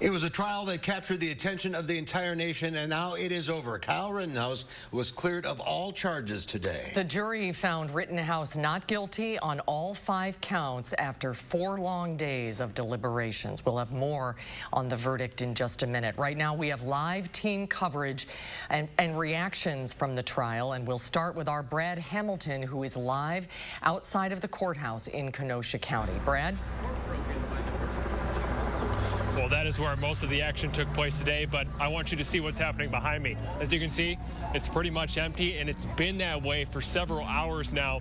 It was a trial that captured the attention of the entire nation, and now it is over. Kyle Rittenhouse was cleared of all charges today. The jury found Rittenhouse not guilty on all 5 counts after 4 long days of deliberations. We'll have more on the verdict in just a minute. Right now, we have live team coverage and reactions from the trial, and we'll start with our Brad Hamilton, who is live outside of the courthouse in Kenosha County. Brad? Well, that is where most of the action took place today, but I want you to see what's happening behind me. As you can see, it's pretty much empty, and it's been that way for several hours now.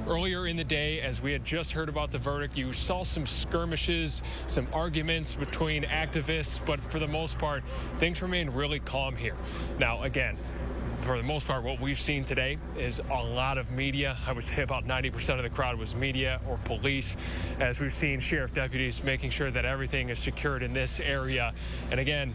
Earlier in the day, as we had just heard about the verdict, you saw some skirmishes, some arguments between activists, but for the most part, things remain really calm here. Now, again, for the most part, what we've seen today is a lot of media. I would say about 90% of the crowd was media or police, as we've seen sheriff deputies making sure that everything is secured in this area. And again,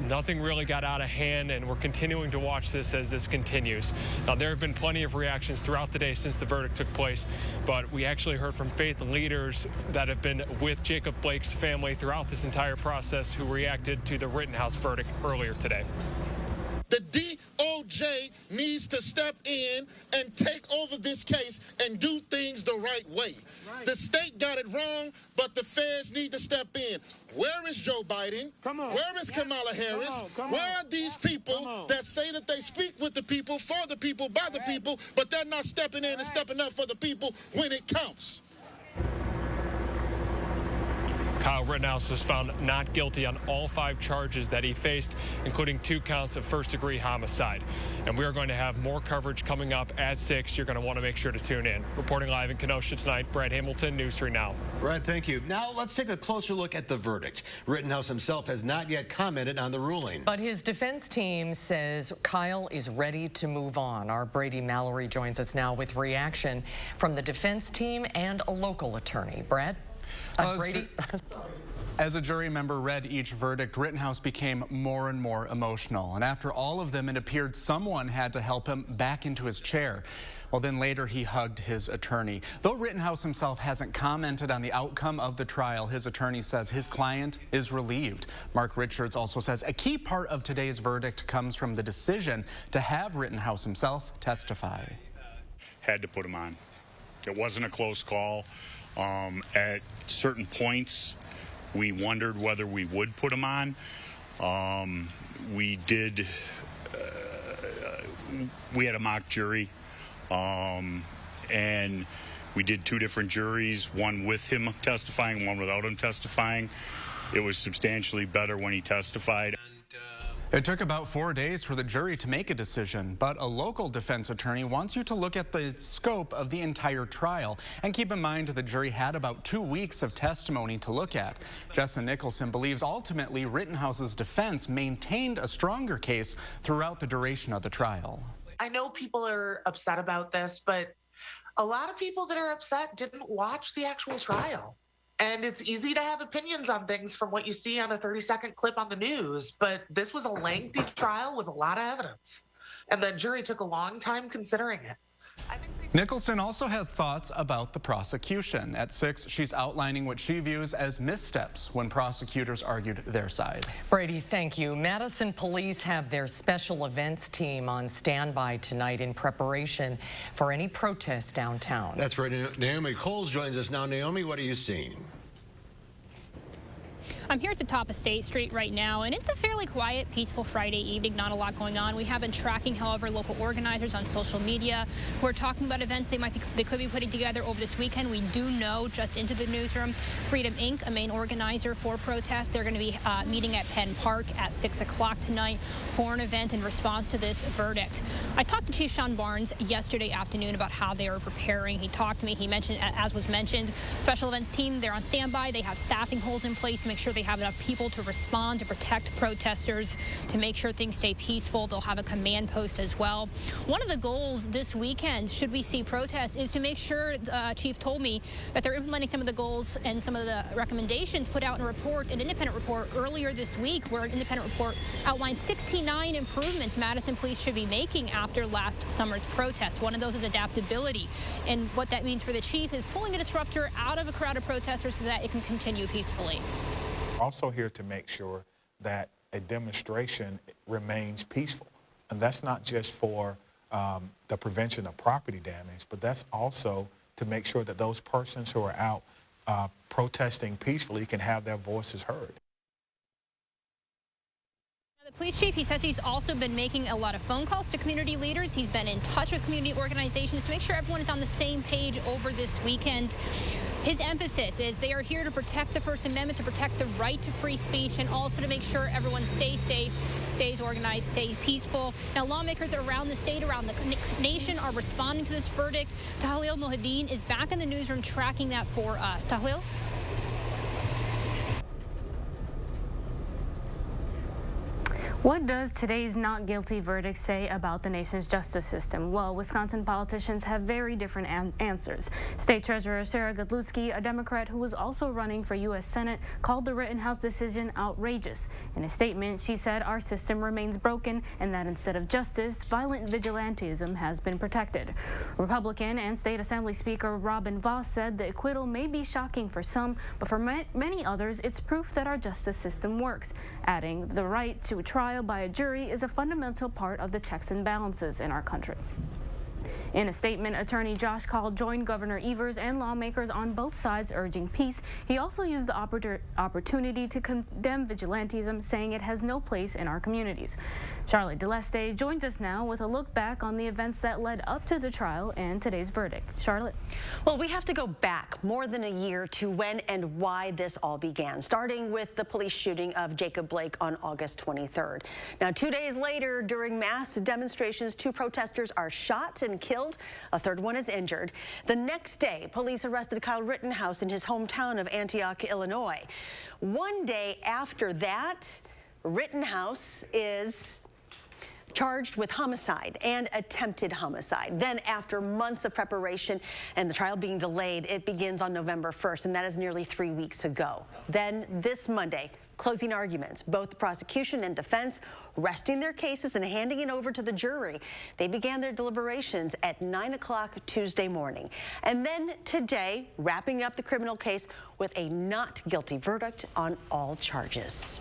nothing really got out of hand, and we're continuing to watch this as this continues. Now, there have been plenty of reactions throughout the day since the verdict took place, but we actually heard from faith leaders that have been with Jacob Blake's family throughout this entire process who reacted to the Rittenhouse verdict earlier today. The DOJ needs to step in and take over this case and do things the right way. Right. The state got it wrong, but the feds need to step in. Where is Joe Biden? Come on. Where is Kamala Harris? Where are these people that say that they speak with the people, for the people, by the people, but they're not stepping in and stepping up for the people when it counts? Kyle Rittenhouse was found not guilty on all 5 charges that he faced, including 2 counts of first-degree homicide. And we are going to have more coverage coming up at 6. You're going to want to make sure to tune in. Reporting live in Kenosha tonight, Brad Hamilton, News 3 Now. Brad, thank you. Now let's take a closer look at the verdict. Rittenhouse himself has not yet commented on the ruling. But his defense team says Kyle is ready to move on. Our Brady Mallory joins us now with reaction from the defense team and a local attorney. Brad? Brady? As a jury member read each verdict, Rittenhouse became more and more emotional. And after all of them, it appeared someone had to help him back into his chair. Well, then later he hugged his attorney. Though Rittenhouse himself hasn't commented on the outcome of the trial, his attorney says his client is relieved. Mark Richards also says a key part of today's verdict comes from the decision to have Rittenhouse himself testify. Had to put him on. It wasn't a close call. At certain points, we wondered whether we would put him on. We did. We had a mock jury, and we did 2 different juries, one with him testifying, one without him testifying. It was substantially better when he testified. It took about 4 days for the jury to make a decision, but a local defense attorney wants you to look at the scope of the entire trial. And keep in mind, the jury had about 2 weeks of testimony to look at. Jessa Nicholson believes ultimately Rittenhouse's defense maintained a stronger case throughout the duration of the trial. I know people are upset about this, but a lot of people that are upset didn't watch the actual trial. And it's easy to have opinions on things from what you see on a 30-second clip on the news, but this was a lengthy trial with a lot of evidence. And the jury took a long time considering it. Nicholson also has thoughts about the prosecution. At 6, she's outlining what she views as missteps when prosecutors argued their side. Brady, thank you. Madison police have their special events team on standby tonight in preparation for any protests downtown. That's right. Naomi Coles joins us now. Naomi, what are you seeing? I'm here at the top of State Street right now, and it's a fairly quiet, peaceful Friday evening. Not a lot going on. We have been tracking, however, local organizers on social media who are talking about events they could be putting together over this weekend. We do know, just into the newsroom, Freedom Inc., a main organizer for protests, they're going to be meeting at Penn Park at 6 o'clock tonight for an event in response to this verdict. I talked to Chief Sean Barnes yesterday afternoon about how they are preparing. He talked to me. He mentioned, as was mentioned, special events team, they're on standby. They have staffing holds in place to make sure they have enough people to respond, to protect protesters, to make sure things stay peaceful. They'll have a command post as well. One of the goals this weekend, should we see protests, is to make sure, Chief told me, that they're implementing some of the goals and some of the recommendations put out in a report, an independent report earlier this week, where an independent report outlined 69 improvements Madison police should be making after last summer's protests. One of those is adaptability. And what that means for the chief is pulling a disruptor out of a crowd of protesters so that it can continue peacefully. Also here to make sure that a demonstration remains peaceful. And that's not just for the prevention of property damage, but that's also to make sure that those persons who are out protesting peacefully can have their voices heard. The police chief, he says he's also been making a lot of phone calls to community leaders. He's been in touch with community organizations to make sure everyone is on the same page over this weekend. His emphasis is they are here to protect the First Amendment, to protect the right to free speech, and also to make sure everyone stays safe, stays organized, stays peaceful. Now, lawmakers around the state, around the nation are responding to this verdict. Tahlil Mohideen is back in the newsroom tracking that for us. Tahlil? What does today's not guilty verdict say about the nation's justice system? Well, Wisconsin politicians have very different answers. State Treasurer Sarah Godlewski, a Democrat who was also running for U.S. Senate, called the Rittenhouse decision outrageous. In a statement, she said our system remains broken and that instead of justice, violent vigilantism has been protected. Republican and State Assembly Speaker Robin Vos said the acquittal may be shocking for some, but for many others, it's proof that our justice system works, adding the right to trial by a jury is a fundamental part of the checks and balances in our country. In a statement, attorney Josh Call joined Governor Evers and lawmakers on both sides urging peace. He also used the opportunity to condemn vigilantism, saying it has no place in our communities. Charlotte DeLeste joins us now with a look back on the events that led up to the trial and today's verdict. Charlotte? Well, we have to go back more than a year to when and why this all began, starting with the police shooting of Jacob Blake on August 23rd. Now, 2 days later, during mass demonstrations, 2 protesters are shot and killed. A third one is injured. The next day, police arrested Kyle Rittenhouse in his hometown of Antioch, Illinois. 1 day after that, Rittenhouse is charged with homicide and attempted homicide. Then, after months of preparation and the trial being delayed, it begins on November 1st, and that is nearly 3 weeks ago. Then, this Monday, closing arguments, both the prosecution and defense resting their cases and handing it over to the jury. They began their deliberations at 9 o'clock Tuesday morning. And then today, wrapping up the criminal case with a not guilty verdict on all charges.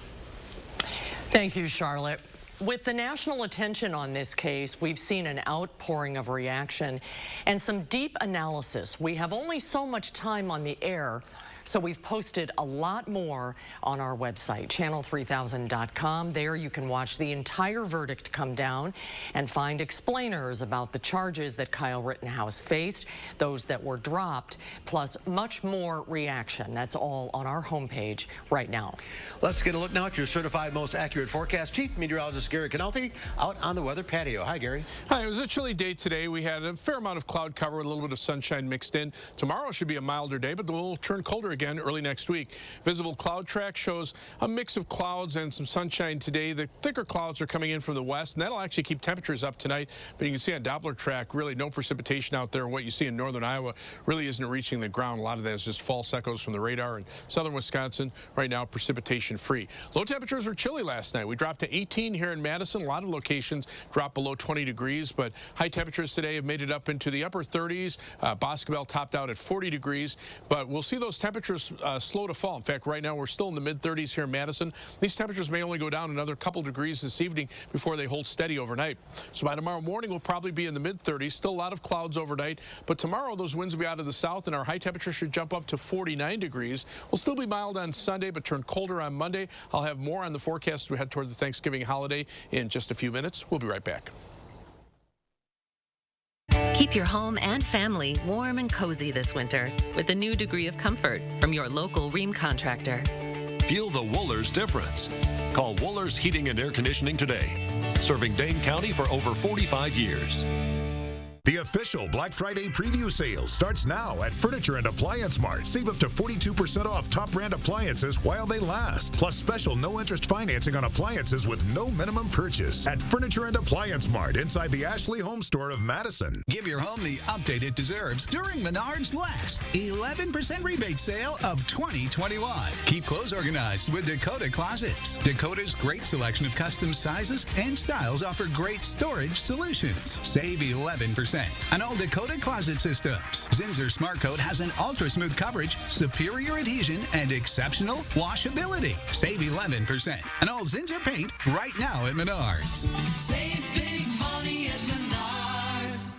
Thank you, Charlotte. With the national attention on this case, we've seen an outpouring of reaction and some deep analysis. We have only so much time on the air, so we've posted a lot more on our website, channel3000.com. There you can watch the entire verdict come down and find explainers about the charges that Kyle Rittenhouse faced, those that were dropped, plus much more reaction. That's all on our homepage right now. Let's get a look now at your certified most accurate forecast. Chief Meteorologist Gary Canalti out on the weather patio. Hi, Gary. Hi, it was a chilly day today. We had a fair amount of cloud cover with a little bit of sunshine mixed in. Tomorrow should be a milder day, but it will turn colder again early next week. Visible cloud track shows a mix of clouds and some sunshine today. The thicker clouds are coming in from the west, and that'll actually keep temperatures up tonight. But you can see on Doppler track, really no precipitation out there. What you see in northern Iowa really isn't reaching the ground. A lot of that is just false echoes from the radar. In southern Wisconsin, right now, precipitation free. Low temperatures were chilly last night. We dropped to 18 here in Madison. A lot of locations dropped below 20 degrees, but high temperatures today have made it up into the upper 30s. Boscobel topped out at 40 degrees, but we'll see those temperatures slow to fall. In fact, right now we're still in the mid-30s here in Madison. These temperatures may only go down another couple degrees this evening before they hold steady overnight. So by tomorrow morning, we'll probably be in the mid-30s. Still a lot of clouds overnight, but tomorrow those winds will be out of the south, and our high temperature should jump up to 49 degrees. We'll still be mild on Sunday, but turn colder on Monday. I'll have more on the forecast as we head toward the Thanksgiving holiday in just a few minutes. We'll be right back. Keep your home and family warm and cozy this winter with a new degree of comfort from your local Rheem contractor. Feel the Wohlers difference. Call Wohlers Heating and Air Conditioning today. Serving Dane County for over 45 years. The official Black Friday preview sale starts now at Furniture and Appliance Mart. Save up to 42% off top brand appliances while they last. Plus special no-interest financing on appliances with no minimum purchase at Furniture and Appliance Mart inside the Ashley Home Store of Madison. Give your home the update it deserves during Menards' last 11% rebate sale of 2021. Keep clothes organized with Dakota Closets. Dakota's great selection of custom sizes and styles offer great storage solutions. Save 11% 11% on all Dakota closet systems. Zinsser Smart Coat has an ultra-smooth coverage, superior adhesion, and exceptional washability. Save 11% on all Zinsser paint right now at Menards. Save big money at Menards.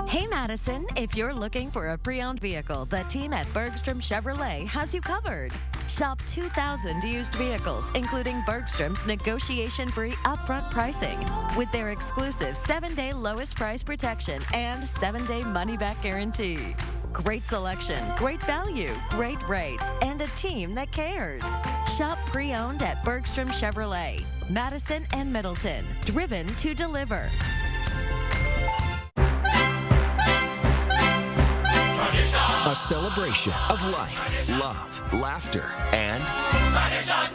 Hey Madison, if you're looking for a pre-owned vehicle, the team at Bergstrom Chevrolet has you covered. Shop 2,000 used vehicles, including Bergstrom's negotiation-free upfront pricing with their exclusive 7-day lowest price protection and 7-day money-back guarantee. Great selection, great value, great rates, and a team that cares. Shop pre-owned at Bergstrom Chevrolet, Madison and Middleton, driven to deliver. A celebration of life, love, laughter, and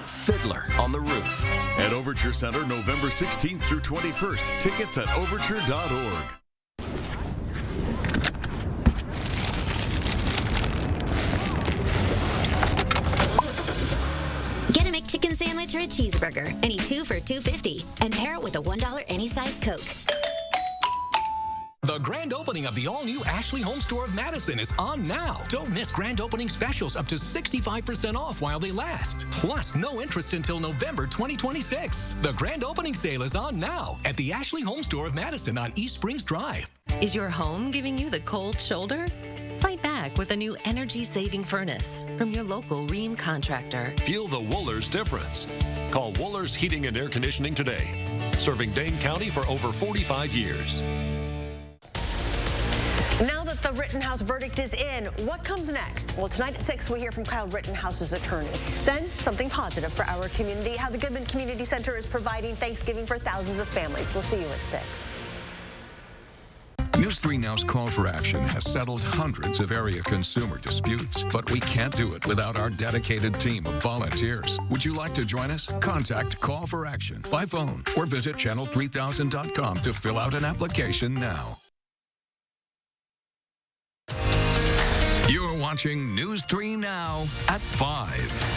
Fiddler on the Roof. At Overture Center, November 16th through 21st. Tickets at overture.org. Get a McChicken sandwich or a cheeseburger, any two for $2.50, and pair it with a $1 any size Coke. The grand opening of the all-new Ashley Home Store of Madison is on now. Don't miss grand opening specials up to 65% off while they last. Plus, no interest until November 2026. The grand opening sale is on now at the Ashley Home Store of Madison on East Springs Drive. Is your home giving you the cold shoulder? Fight back with a new energy-saving furnace from your local Rheem contractor. Feel the Wohlers difference. Call Wohlers Heating and Air Conditioning today. Serving Dane County for over 45 years. Now that the Rittenhouse verdict is in, what comes next? Well, tonight at 6, we hear from Kyle Rittenhouse's attorney. Then, something positive for our community, how the Goodman Community Center is providing Thanksgiving for thousands of families. We'll see you at 6. News 3 Now's Call for Action has settled hundreds of area consumer disputes, but we can't do it without our dedicated team of volunteers. Would you like to join us? Contact Call for Action by phone or visit channel3000.com to fill out an application now. You're watching News 3 Now at 5.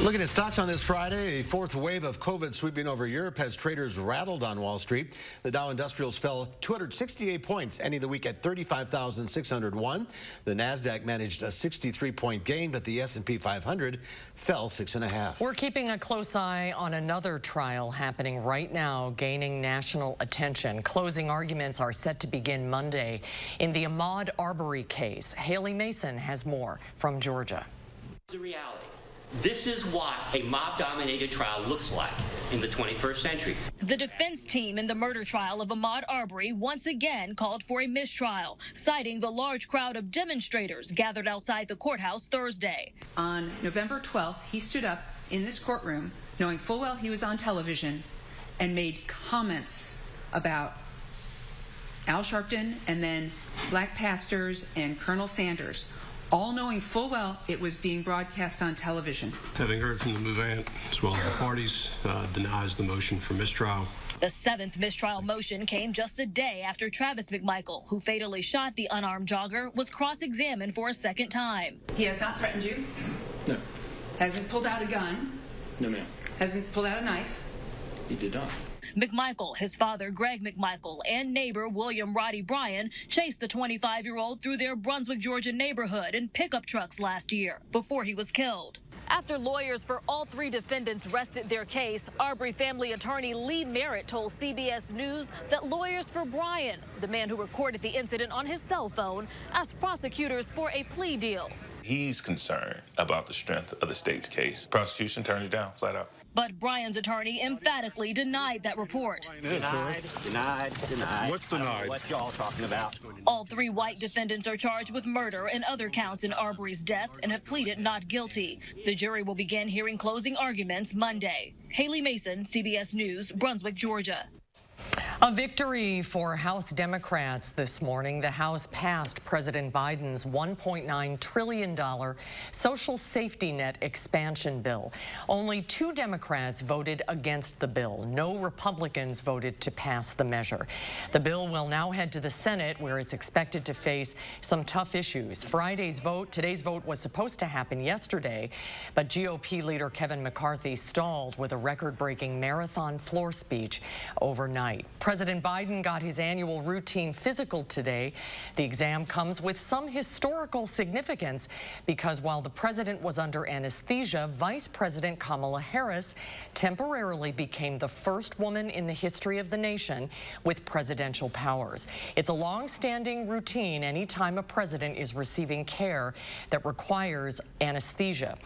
Looking at stocks on this Friday, a fourth wave of COVID sweeping over Europe has traders rattled on Wall Street. The Dow Industrials fell 268 points, ending the week at 35,601. The Nasdaq managed a 63-point gain, but the S&P 500 fell 6.5. We're keeping a close eye on another trial happening right now, gaining national attention. Closing arguments are set to begin Monday in the Ahmaud Arbery case. Haley Mason has more from Georgia. The reality. This is what a mob-dominated trial looks like in the 21st century. The defense team in the murder trial of Ahmaud Arbery once again called for a mistrial, citing the large crowd of demonstrators gathered outside the courthouse Thursday. On November 12th, he stood up in this courtroom, knowing full well he was on television, and made comments about Al Sharpton and then black pastors and Colonel Sanders, all knowing full well it was being broadcast on television. Having heard from the movant as well as the parties, denies the motion for mistrial. The 7th mistrial motion came just a day after Travis McMichael, who fatally shot the unarmed jogger, was cross-examined for a second time. He has not threatened you? No. Hasn't pulled out a gun? No, ma'am. Hasn't pulled out a knife? He did not. McMichael, his father Greg McMichael, and neighbor William Roddy Bryan chased the 25-year-old through their Brunswick, Georgia neighborhood in pickup trucks last year before he was killed. After lawyers for all 3 defendants rested their case, Arbery family attorney Lee Merritt told CBS News that lawyers for Bryan, the man who recorded the incident on his cell phone, asked prosecutors for a plea deal. He's concerned about the strength of the state's case. Prosecution turned it down, flat out. But Bryan's attorney emphatically denied that report. Denied. What's denied? What y'all talking about? All 3 white defendants are charged with murder and other counts in Arbery's death and have pleaded not guilty. The jury will begin hearing closing arguments Monday. Haley Mason, CBS News, Brunswick, Georgia. A victory for House Democrats this morning. The House passed President Biden's $1.9 trillion social safety net expansion bill. Only 2 Democrats voted against the bill. No Republicans voted to pass the measure. The bill will now head to the Senate, where it's expected to face some tough issues. Today's vote was supposed to happen yesterday, but GOP leader Kevin McCarthy stalled with a record-breaking marathon floor speech overnight. President Biden got his annual routine physical today. The exam comes with some historical significance because while the president was under anesthesia, Vice President Kamala Harris temporarily became the first woman in the history of the nation with presidential powers. It's a long-standing routine anytime a president is receiving care that requires anesthesia.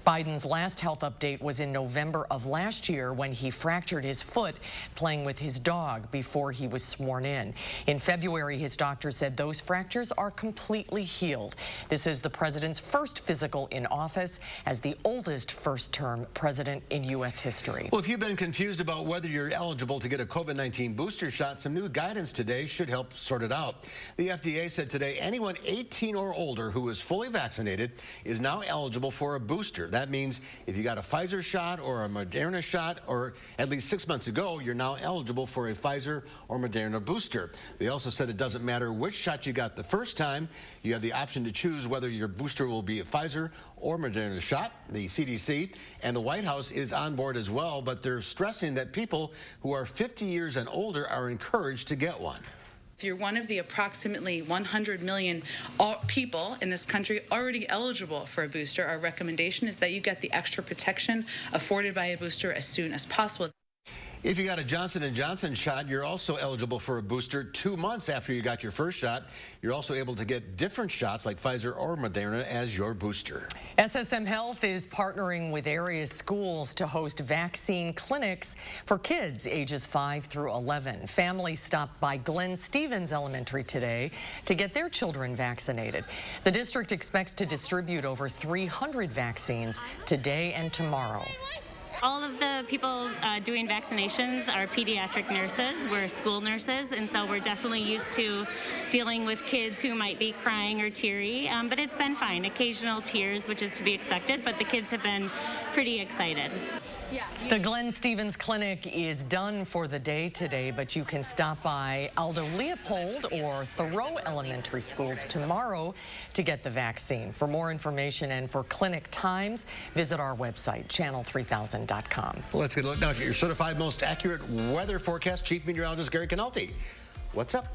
Biden's last health update was in November of last year when he fractured his foot playing with his dog before he was sworn in. In February, his doctor said those fractures are completely healed. This is the president's first physical in office as the oldest first-term president in U.S. history. Well, if you've been confused about whether you're eligible to get a COVID-19 booster shot, some new guidance today should help sort it out. The FDA said today anyone 18 or older who is fully vaccinated is now eligible for a booster. That means if you got a Pfizer shot or a Moderna shot, or at least 6 months ago, you're now eligible for a Pfizer or Moderna booster. They also said it doesn't matter which shot you got the first time. You have the option to choose whether your booster will be a Pfizer or Moderna shot. The CDC and the White House is on board as well, but they're stressing that people who are 50 years and older are encouraged to get one. If you're one of the approximately 100 million people in this country already eligible for a booster, our recommendation is that you get the extra protection afforded by a booster as soon as possible. If you got a Johnson & Johnson shot, you're also eligible for a booster 2 months after you got your first shot. You're also able to get different shots like Pfizer or Moderna as your booster. SSM Health is partnering with area schools to host vaccine clinics for kids ages 5 through 11. Families stopped by Glenn Stevens Elementary today to get their children vaccinated. The district expects to distribute over 300 vaccines today and tomorrow. All of the people doing vaccinations are pediatric nurses. We're school nurses, and so we're definitely used to dealing with kids who might be crying or teary, but it's been fine. Occasional tears, which is to be expected, but the kids have been pretty excited. The Glenn Stevens Clinic is done for the day today, but you can stop by Aldo Leopold or Thoreau Elementary Schools tomorrow to get the vaccine. For more information and for clinic times, visit our website, channel3000.com. Let's get a look now at your certified most accurate weather forecast. Chief Meteorologist Gary Canalti. What's up?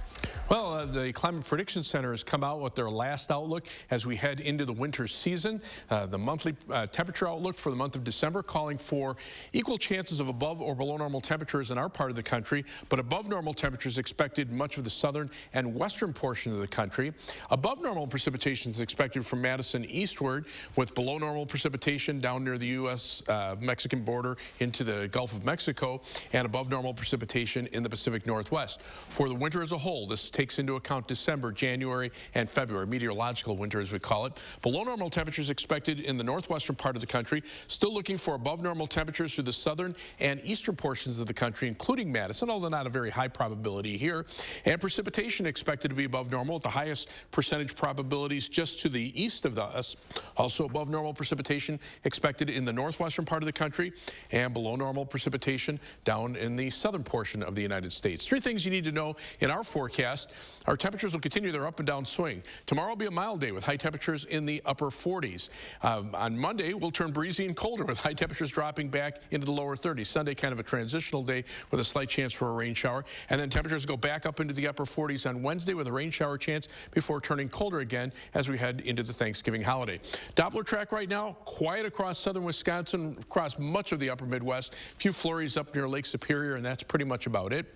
Well, the Climate Prediction Center has come out with their last outlook as we head into the winter season. The monthly temperature outlook for the month of December calling for equal chances of above or below normal temperatures in our part of the country, but above normal temperatures expected in much of the southern and western portion of the country. Above normal precipitation is expected from Madison eastward, with below normal precipitation down near the U.S.-Mexican border into the Gulf of Mexico, and above normal precipitation in the Pacific Northwest. For the winter as a whole, this takes into account December, January, and February, meteorological winter as we call it. Below normal temperatures expected in the northwestern part of the country. Still looking for above normal temperatures through the southern and eastern portions of the country, including Madison, although not a very high probability here. And precipitation expected to be above normal with the highest percentage probabilities just to the east of us. Also above normal precipitation expected in the northwestern part of the country, and below normal precipitation down in the southern portion of the United States. Three things you need to know in our forecast. Our temperatures will continue their up and down swing. Tomorrow will be a mild day with high temperatures in the upper 40s. On Monday, we'll turn breezy and colder with high temperatures dropping back into the lower 30s. Sunday, kind of a transitional day with a slight chance for a rain shower. And then temperatures go back up into the upper 40s on Wednesday with a rain shower chance before turning colder again as we head into the Thanksgiving holiday. Doppler track right now, quiet across southern Wisconsin, across much of the upper Midwest. A few flurries up near Lake Superior, and that's pretty much about it.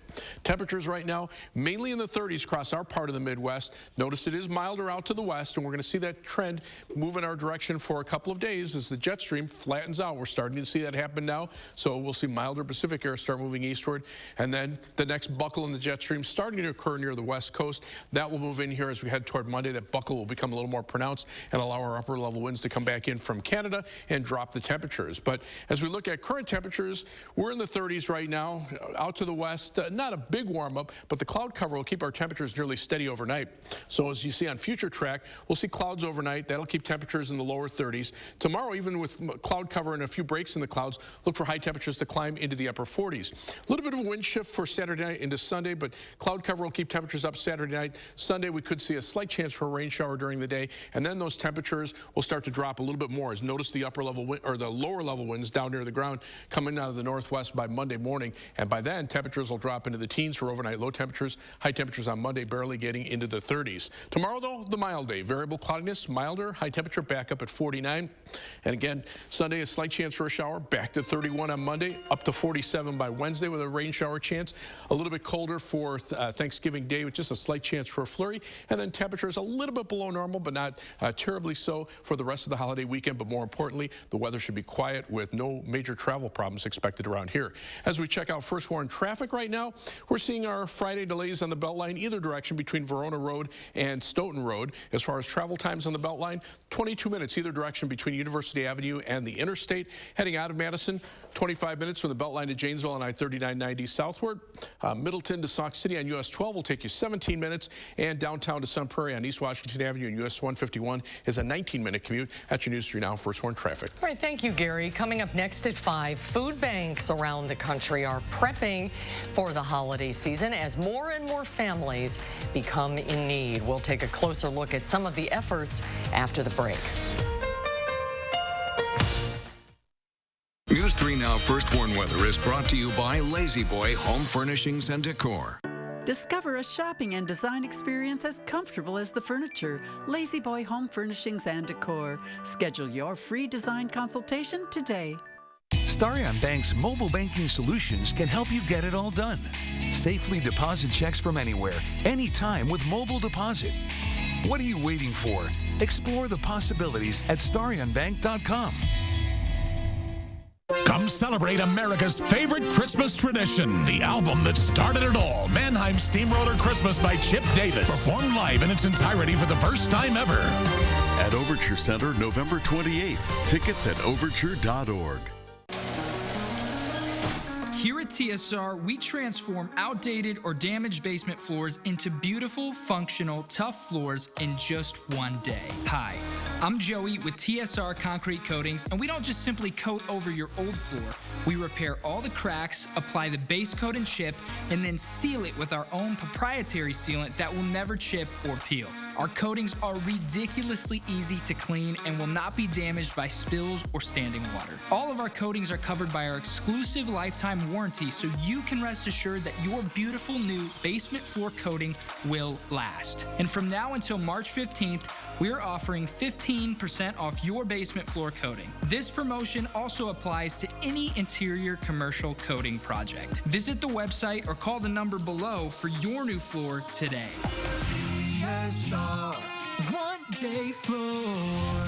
Temperatures right now, mainly in the 30s across our part of the Midwest. Notice it is milder out to the west, and we're going to see that trend move in our direction for a couple of days as the jet stream flattens out. We're starting to see that happen now, so we'll see milder Pacific air start moving eastward, and then the next buckle in the jet stream starting to occur near the west coast. That will move in here as we head toward Monday. That buckle will become a little more pronounced and allow our upper level winds to come back in from Canada and drop the temperatures. But as we look at current temperatures, we're in the 30s right now. Out to the west, not a big warm up, but the cloud cover will keep our temperatures temperatures nearly steady overnight. So as you see on future track, we'll see clouds overnight. That'll keep temperatures in the lower 30s. Tomorrow, even with cloud cover and a few breaks in the clouds, look for high temperatures to climb into the upper 40s. A little bit of a wind shift for Saturday night into Sunday, but cloud cover will keep temperatures up Saturday night. Sunday, we could see a slight chance for a rain shower during the day, and then those temperatures will start to drop a little bit more. As notice the upper level wind, or the lower level winds down near the ground coming out of the northwest by Monday morning, and by then temperatures will drop into the teens for overnight low temperatures. High temperatures on Monday barely getting into the 30s. Tomorrow, though, the mild day. Variable cloudiness, milder, high temperature back up at 49. And again, Sunday, a slight chance for a shower, back to 31 on Monday, up to 47 by Wednesday with a rain shower chance. A little bit colder for Thanksgiving Day with just a slight chance for a flurry. And then temperatures a little bit below normal, but not terribly so for the rest of the holiday weekend. But more importantly, the weather should be quiet with no major travel problems expected around here. As we check out first warn traffic right now, we're seeing our Friday delays on the Beltline either direction between Verona Road and Stoughton Road. As far as travel times on the Beltline, 22 minutes either direction between University Avenue and the interstate. Heading out of Madison, 25 minutes from the Beltline to Janesville on I-3990 southward. Middleton to Sauk City on US 12 will take you 17 minutes, and downtown to Sun Prairie on East Washington Avenue and US 151 is a 19-minute commute. That's your News 3 Now First Warn traffic. All right, thank you, Gary. Coming up next at 5, food banks around the country are prepping for the holiday season as more and more families become in need. We'll take a closer look at some of the efforts after the break. News 3 Now First Warn Weather is brought to you by Lazy Boy Home Furnishings and Decor. Discover a shopping and design experience as comfortable as the furniture. Lazy Boy Home Furnishings and Decor. Schedule your free design consultation today. Starion Bank's mobile banking solutions can help you get it all done. Safely deposit checks from anywhere, anytime with mobile deposit. What are you waiting for? Explore the possibilities at starionbank.com. Come celebrate America's favorite Christmas tradition. The album that started it all, Mannheim Steamroller Christmas by Chip Davis. Performed live in its entirety for the first time ever. At Overture Center, November 28th. Tickets at overture.org. Here at TSR, we transform outdated or damaged basement floors into beautiful, functional, tough floors in just one day. Hi, I'm Joey with TSR Concrete Coatings, and we don't just simply coat over your old floor. We repair all the cracks, apply the base coat and chip, and then seal it with our own proprietary sealant that will never chip or peel. Our coatings are ridiculously easy to clean and will not be damaged by spills or standing water. All of our coatings are covered by our exclusive lifetime warranty, so you can rest assured that your beautiful new basement floor coating will last. And from now until March 15th, we're offering 15% off your basement floor coating. This promotion also applies to any interior commercial coating project. Visit the website or call the number below for your new floor today. TSR, one day floor.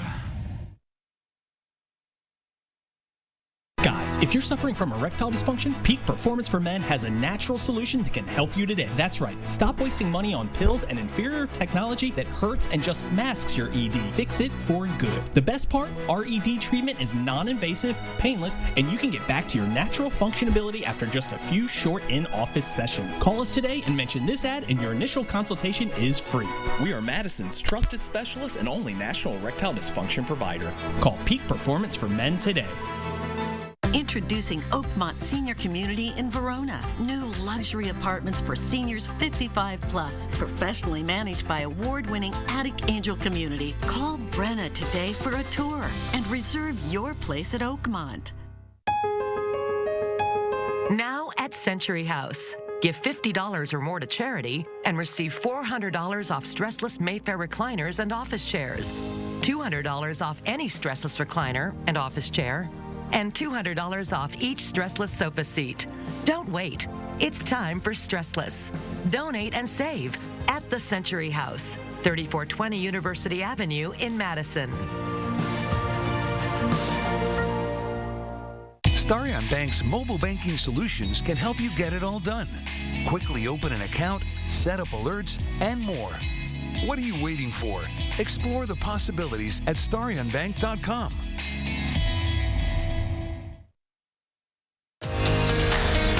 Guys, if you're suffering from erectile dysfunction, Peak Performance for Men has a natural solution that can help you today. That's right. Stop wasting money on pills and inferior technology that hurts and just masks your ED. Fix it for good. The best part, our ED treatment is non-invasive, painless, and you can get back to your natural functionability after just a few short in-office sessions. Call us today and mention this ad, and your initial consultation is free. We are Madison's trusted specialist and only national erectile dysfunction provider. Call Peak Performance for Men today. Introducing Oakmont Senior Community in Verona. New luxury apartments for seniors 55 plus. Professionally managed by award-winning Attic Angel Community. Call Brenna today for a tour and reserve your place at Oakmont. Now at Century House. Give $50 or more to charity and receive $400 off stressless Mayfair recliners and office chairs, $200 off any stressless recliner and office chair, and $200 off each stressless sofa seat. Don't wait. It's time for stressless. Donate and save at the Century House, 3420 University Avenue in Madison. Starion Bank's mobile banking solutions can help you get it all done. Quickly open an account, set up alerts, and more. What are you waiting for? Explore the possibilities at starionbank.com.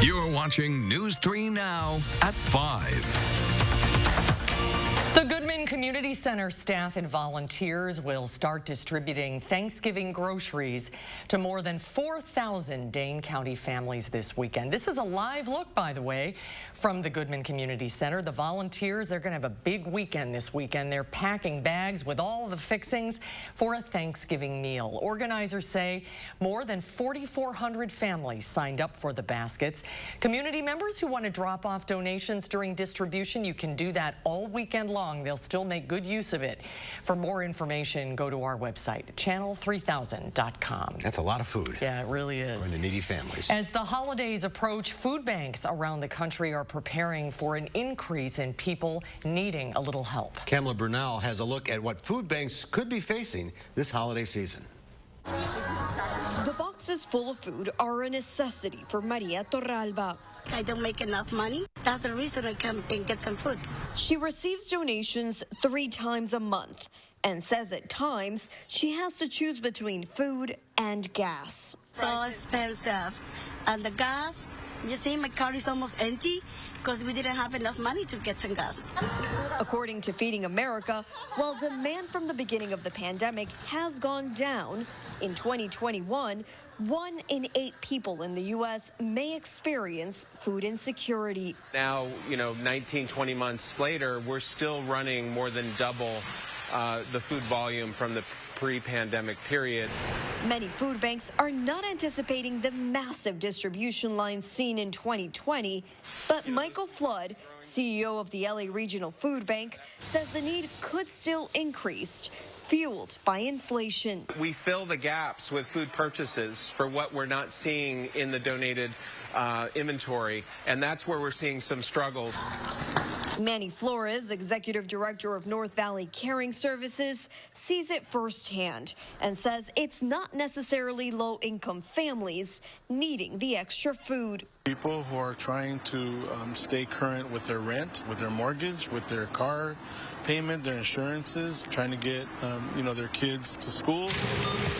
You're watching News 3 Now at 5. The Goodman Community Center staff and volunteers will start distributing Thanksgiving groceries to more than 4,000 Dane County families this weekend. This is a live look, by the way, from the Goodman Community Center. The volunteers, they're going to have a big weekend this weekend. They're packing bags with all the fixings for a Thanksgiving meal. Organizers say more than 4,400 families signed up for the baskets. Community members who want to drop off donations during distribution, you can do that all weekend long. They'll still make good use of it. For more information, go to our website, channel3000.com. That's a lot of food. Yeah, it really is. For the needy families. As the holidays approach, food banks around the country are preparing for an increase in people needing a little help. Kamala Bernal has a look at what food banks could be facing this holiday season. The boxes full of food are a necessity for Maria Torralba. I don't make enough money. That's the reason I come and get some food. She receives donations 3 times a month and says at times she has to choose between food and gas. So expensive. And the gas, you see, my car is almost empty because we didn't have enough money to get some gas. According to Feeding America, while demand from the beginning of the pandemic has gone down, in 2021, 1 in 8 people in the U.S. may experience food insecurity. Now, 19, 20 months later, we're still running more than double the food volume from the pre-pandemic period. Many food banks are not anticipating the massive distribution lines seen in 2020, but Michael Flood, CEO of the LA Regional Food Bank, says the need could still increase, fueled by inflation. We fill the gaps with food purchases for what we're not seeing in the donated inventory, and that's where we're seeing some struggles. Manny Flores, executive director of North Valley Caring Services, sees it firsthand and says it's not necessarily low-income families needing the extra food. People who are trying to stay current with their rent, with their mortgage, with their car payment, their insurances, trying to get their kids to school.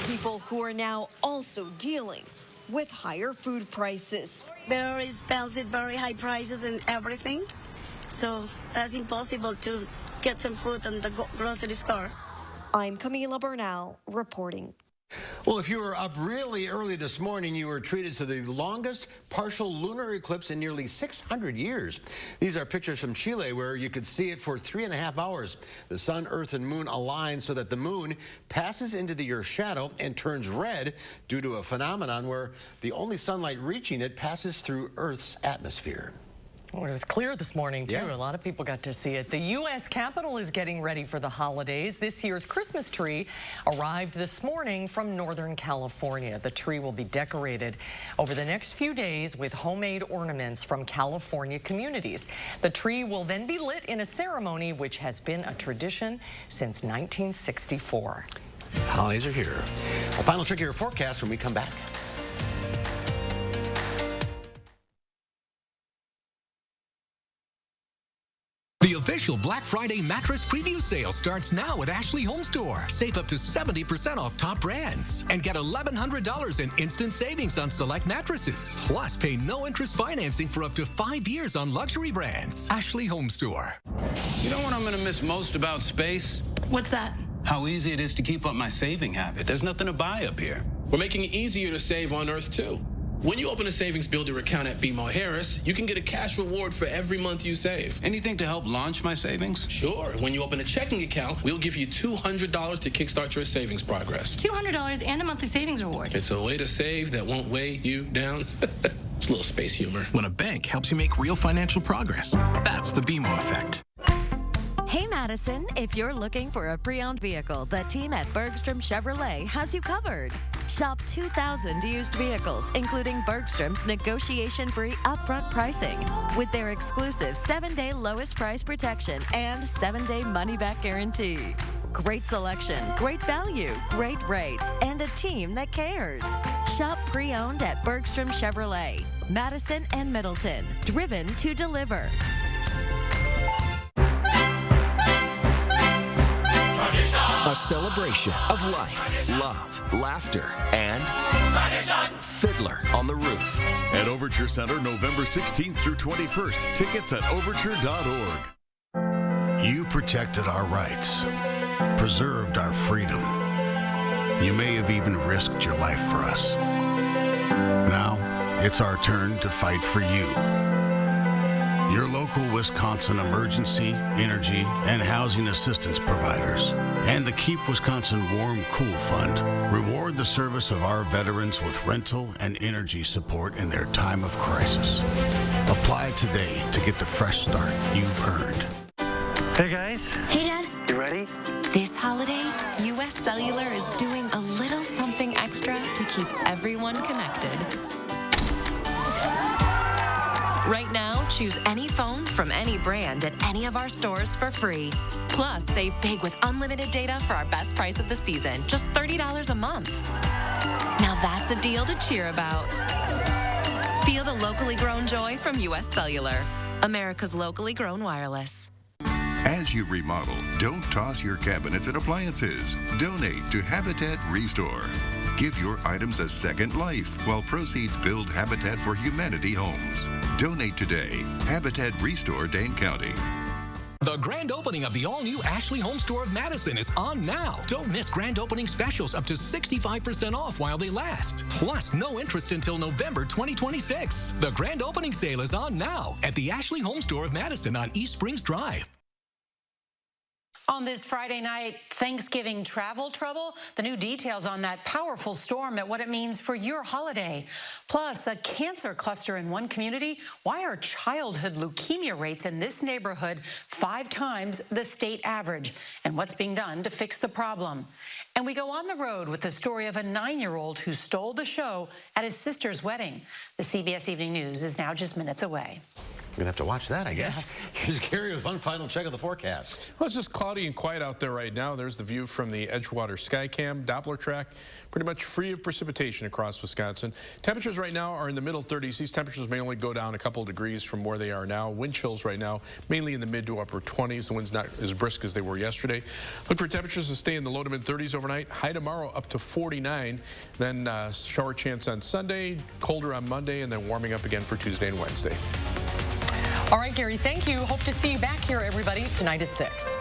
People who are now also dealing with higher food prices. Very expensive, very high prices and everything. So that's impossible to get some food in the grocery store. I'm Camila Bernal reporting. Well, if you were up really early this morning, you were treated to the longest partial lunar eclipse in nearly 600 years. These are pictures from Chile where you could see it for 3.5 hours. The sun, earth, and moon align so that the moon passes into your shadow and turns red due to a phenomenon where the only sunlight reaching it passes through Earth's atmosphere. Oh, it was clear this morning, too. Yeah. A lot of people got to see it. The U.S. Capitol is getting ready for the holidays. This year's Christmas tree arrived this morning from Northern California. The tree will be decorated over the next few days with homemade ornaments from California communities. The tree will then be lit in a ceremony which has been a tradition since 1964. Holidays are here. A final check of your forecast when we come back. The official Black Friday mattress preview sale starts now at Ashley Home Store. Save up to 70% off top brands and get $1,100 in instant savings on select mattresses. Plus, pay no interest financing for up to 5 years on luxury brands. Ashley Home Store. You know what I'm going to miss most about space? What's that? How easy it is to keep up my saving habit. There's nothing to buy up here. We're making it easier to save on Earth, too. When you open a savings builder account at BMO Harris, you can get a cash reward for every month you save. Anything to help launch my savings? Sure. When you open a checking account, we'll give you $200 to kickstart your savings progress. $200 and a monthly savings reward. It's a way to save that won't weigh you down. It's a little space humor. When a bank helps you make real financial progress, that's the BMO effect. Hey Madison, if you're looking for a pre-owned vehicle, the team at Bergstrom Chevrolet has you covered. Shop 2,000 used vehicles, including Bergstrom's negotiation-free upfront pricing, with their exclusive 7-day lowest price protection and 7-day money-back guarantee. Great selection, great value, great rates, and a team that cares. Shop pre-owned at Bergstrom Chevrolet, Madison and Middleton, driven to deliver. A celebration of life, love, laughter, and Fiddler on the Roof. At Overture Center, November 16th through 21st. Tickets at overture.org. You protected our rights, preserved our freedom. You may have even risked your life for us. Now, it's our turn to fight for you. Your local Wisconsin emergency, energy, and housing assistance providers, and the Keep Wisconsin Warm Cool Fund reward the service of our veterans with rental and energy support in their time of crisis. Apply today to get the fresh start you've earned. Hey guys. Hey, Dad. You ready? This holiday, U.S. Cellular is doing a little something extra to keep everyone connected. Right now, choose any phone from any brand at any of our stores for free. Plus, save big with unlimited data for our best price of the season, just $30 a month. Now that's a deal to cheer about. Feel the locally grown joy from U.S. Cellular, America's locally grown wireless. As you remodel, don't toss your cabinets and appliances. Donate to Habitat Restore. Give your items a second life while proceeds build Habitat for Humanity homes. Donate today. Habitat Restore, Dane County. The grand opening of the all-new Ashley Home Store of Madison is on now. Don't miss grand opening specials up to 65% off while they last. Plus, no interest until November 2026. The grand opening sale is on now at the Ashley Home Store of Madison on East Springs Drive. On this Friday night, Thanksgiving travel trouble, the new details on that powerful storm and what it means for your holiday. Plus, a cancer cluster in one community. Why are childhood leukemia rates in this neighborhood 5 times the state average? And what's being done to fix the problem? And we go on the road with the story of a 9-year-old who stole the show at his sister's wedding. The CBS Evening News is now just minutes away. We're going to have to watch that, I guess. Here's Gary with one final check of the forecast. Well, it's just cloudy and quiet out there right now. There's the view from the Edgewater Skycam Doppler track, pretty much free of precipitation across Wisconsin. Temperatures right now are in the middle 30s. These temperatures may only go down a couple of degrees from where they are now. Wind chills right now, mainly in the mid to upper 20s. The wind's not as brisk as they were yesterday. Look for temperatures to stay in the low to mid 30s overnight. High tomorrow up to 49. Then shower chance on Sunday, colder on Monday, and then warming up again for Tuesday and Wednesday. All right, Gary, thank you. Hope to see you back here, everybody, tonight at 6.